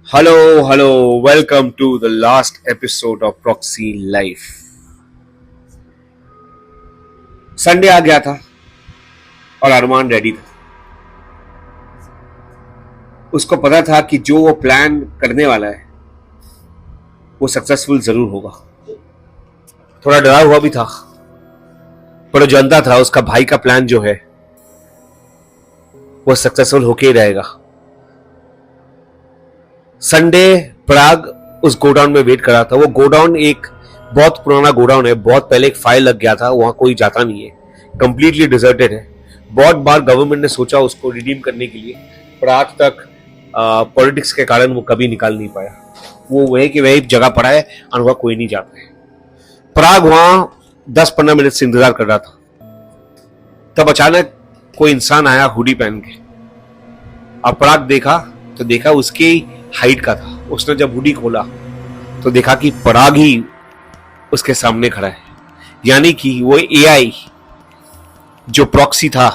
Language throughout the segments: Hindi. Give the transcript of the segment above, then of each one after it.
Hello, welcome to the last episode of Proxy Life. Sunday आ गया था और अरमान रेडी था। उसको पता था कि जो वो प्लान करने वाला है वो सक्सेसफुल जरूर होगा। थोड़ा डरा हुआ भी था, पर वो जानता था उसका भाई का प्लान जो है वो सक्सेसफुल होके ही रहेगा। संडे प्राग उस गोडाउन में वेट कर रहा था। वो गोडाउन एक बहुत पुराना गोडाउन है, बहुत पहले एक फायर लग गया था, वहां कोई जाता नहीं है, कंप्लीटली डिजर्टेड है। बहुत बार गवर्नमेंट ने सोचा उसको रिडीम करने के लिए, पर आज तक पॉलिटिक्स के कारण वो कभी निकाल नहीं पाया। वो वही कि वही जगह पड़ा है और वहां कोई नहीं जाता है। प्राग वहां 10-15 मिनट से इंतजार कर रहा था। तब अचानक कोई इंसान आया हुडी पहन के। अब प्राग देखा तो देखा उसकी हाइट का था। उसने जब हुडी खोला तो देखा कि पराग ही उसके सामने खड़ा है, यानी कि वो एआई जो प्रॉक्सी था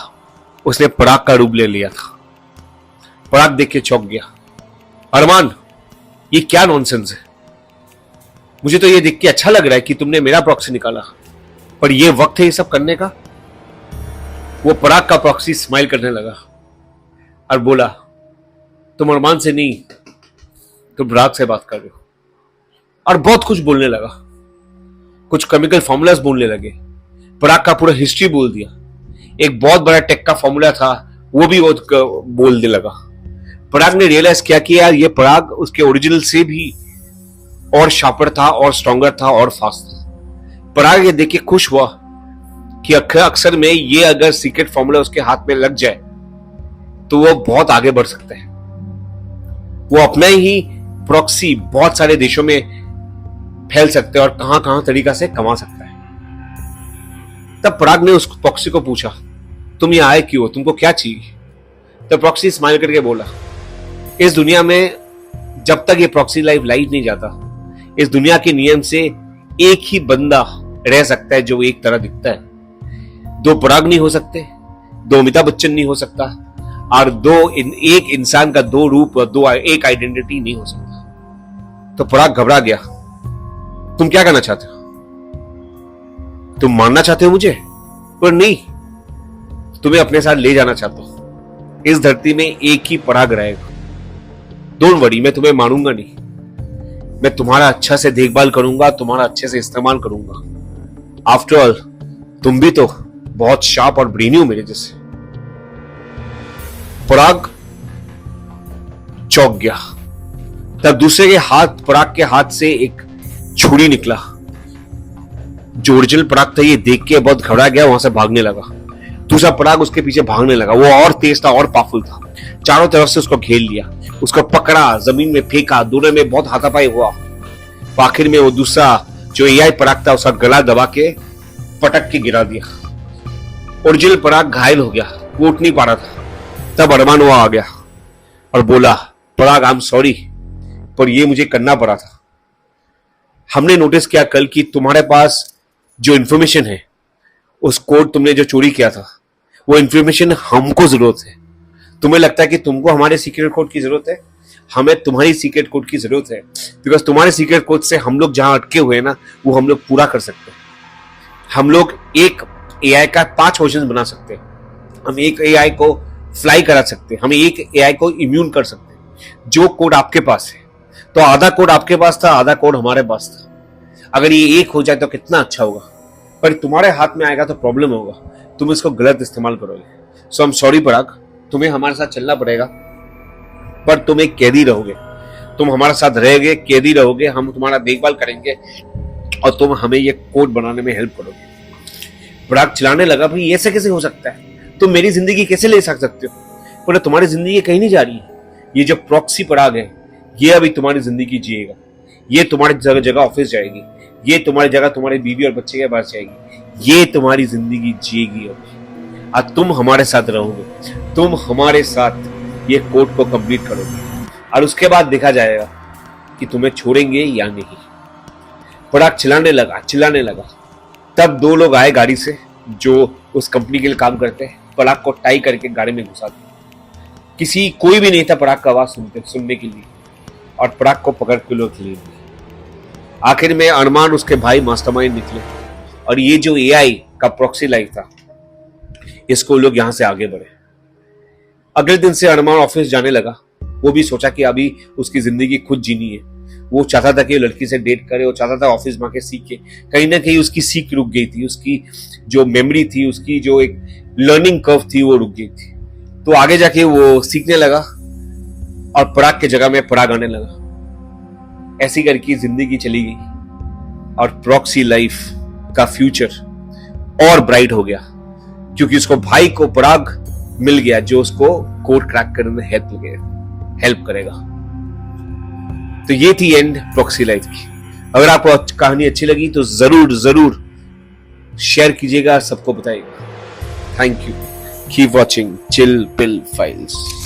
उसने पराग का रूप ले लिया था। पराग देख के चौंक गया। अरमान, ये क्या नॉनसेंस है? मुझे तो ये देख के अच्छा लग रहा है कि तुमने मेरा प्रॉक्सी निकाला, पर ये वक्त है ये सब करने का? वो पराग का प्रॉक्सी स्माइल करने लगा और बोला, तुम अरमान से नहीं, तुम पराग से बात कर रहे हो। और बहुत कुछ बोलने लगा, कुछ केमिकल फॉर्मूलाज बोलने लगे। पराग का पूरा हिस्ट्री बोल दिया। एक बहुत बड़ा टेक का फॉर्मूला था, वो भी वो बोलने लगा। पराग ने रियलाइज किया कि यार ये पराग उसके ओरिजिनल से भी और शार्पर था और स्ट्रॉन्गर था और फास्ट था। पराग ये देख के खुश हुआ कि अक्सर में ये अगर सीक्रेट फॉर्मूला उसके हाथ में लग जाए तो वो बहुत आगे बढ़ सकता है। वो अपना ही प्रॉक्सी बहुत सारे देशों में फैल सकते हैं और कहां कहां तरीका से कमा सकता है। तब पराग ने उस प्रॉक्सी को पूछा, तुम ये आए क्यों, तुमको क्या चाहिए? तब प्रॉक्सी स्माइल करके बोला, इस दुनिया में जब तक ये प्रॉक्सी लाइफ नहीं जाता, इस दुनिया के नियम से एक ही बंदा रह सकता है जो एक तरह दिखता है। दो पराग नहीं हो सकते, दो अमिताभ बच्चन नहीं हो सकता, और एक इंसान का दो रूप और एक आइडेंटिटी नहीं हो सकता। तो पराग घबरा गया। तुम क्या करना चाहते हो? तुम मारना चाहते हो मुझे? पर नहीं, तुम्हें अपने साथ ले जाना चाहता हूं। इस धरती में एक ही पराग रहेगा। डोंट वरी, मैं तुम्हें मारूंगा नहीं। मैं तुम्हारा अच्छा से देखभाल करूंगा, तुम्हारा अच्छे से इस्तेमाल करूंगा। आफ्टर ऑल तुम भी तो बहुत शार्प और ब्रेनी हो मेरे जैसे। पराग चौंक गया। तब दूसरे के हाथ, पराग के हाथ से एक छुरी निकला। जो ओरिजिनल पराग था ये देख के बहुत घबरा गया, वहां से भागने लगा। दूसरा पराग उसके पीछे भागने लगा। वो और तेज था और पावरफुल था। चारों तरफ से उसको घेर लिया, उसको पकड़ा, जमीन में फेंका। दोनों में बहुत हाथापाई हुआ। आखिर में वो दूसरा जो एआई पराग था उसका गला दबा के पटक के गिरा दिया। ओरिजिनल पराग घायल हो गया, वो उठ नहीं पा रहा था। तब अरमान वहां आ गया और बोला, पराग आई एम सॉरी, पर ये मुझे करना पड़ा था। हमने नोटिस किया कल कि तुम्हारे पास जो इंफॉर्मेशन है, उस कोड तुमने जो चोरी किया था, वो इंफॉर्मेशन हमको जरूरत है। तुम्हें लगता है कि तुमको हमारे सीक्रेट कोड की जरूरत है? हमें तुम्हारी सीक्रेट कोड की जरूरत है, बिकॉज तुम्हारे सीक्रेट कोड से हम लोग जहां अटके हुए हैं ना, वो हम लोग पूरा कर सकते हैं। हम लोग एक एआई का 5 वर्जन बना सकते हैं। हम एक एआई को फ्लाई करा सकते हैं, हम एक एआई को इम्यून कर सकते हैं। जो कोड आपके पास है, तो आधा कोड आपके पास था, आधा कोड हमारे पास था। अगर ये एक हो जाए तो कितना अच्छा होगा, पर तुम्हारे हाथ में आएगा तो प्रॉब्लम होगा, तुम इसको गलत इस्तेमाल करोगे। सो आई एम सॉरी पराग, तुम्हें हमारे साथ चलना पड़ेगा, पर तुम एक कैदी रहोगे। तुम हमारे साथ रहोगे, कैदी रहोगे, हम तुम्हारा देखभाल करेंगे और तुम हमें ये कोड बनाने में हेल्प करोगे। पराग चिल्लाने लगा, भाई ऐसे कैसे हो सकता है? तुम मेरी जिंदगी कैसे ले सकते हो? बोले, तुम्हारी जिंदगी कहीं नहीं जा रही है। ये जो प्रॉक्सी पराग है, ये अभी तुम्हारी जिंदगी जिएगा। ये तुम्हारी जगह जगह ऑफिस जाएगी, ये तुम्हारी जगह तुम्हारी बीवी और बच्चे के पास जाएगी। ये तुम्हारी जिंदगी जिएगी अभी, और तुम हमारे साथ रहोगे। तुम हमारे साथ ये कोड को कंप्लीट करोगे और उसके बाद देखा जाएगा कि तुम्हें छोड़ेंगे या नहीं। पराग चिल्लाने लगा। तब 2 लोग आए गाड़ी से, जो उस कंपनी के लिए काम करते हैं। पराग को टाई करके गाड़ी में घुसा दिया। कोई भी नहीं था पराग का आवाज सुनने के लिए। और पराग को पकड़ के लोग ले गए। आखिर में अरमान उसके भाई मास्टरमाइंड निकले और ये जो एआई का प्रॉक्सी लाइफ था, इसको लोग यहां से आगे बढ़े। अगले दिन से अरमान ऑफिस जाने लगा। वो भी सोचा कि अभी उसकी जिंदगी खुद जीनी है। वो चाहता था कि लड़की से डेट करे, वो चाहता था ऑफिस में आके सीखे। कहीं ना कहीं उसकी सीख रुक गई थी, उसकी जो मेमोरी थी, उसकी जो एक लर्निंग कर्व थी वो रुक गई थी। तो आगे जाके वो सीखने लगा और पराग की जगह में पराग आने लगा। ऐसी करके जिंदगी चली गई और प्रॉक्सी लाइफ का फ्यूचर और ब्राइट हो गया क्योंकि उसको भाई को पराग मिल गया जो उसको कोड क्रैक करने में हेल्प करेगा। तो ये थी एंड प्रॉक्सी लाइफ की। अगर आपको कहानी अच्छी लगी तो जरूर शेयर कीजिएगा, सबको बताइएगा। Thank you. Keep watching chill pill files.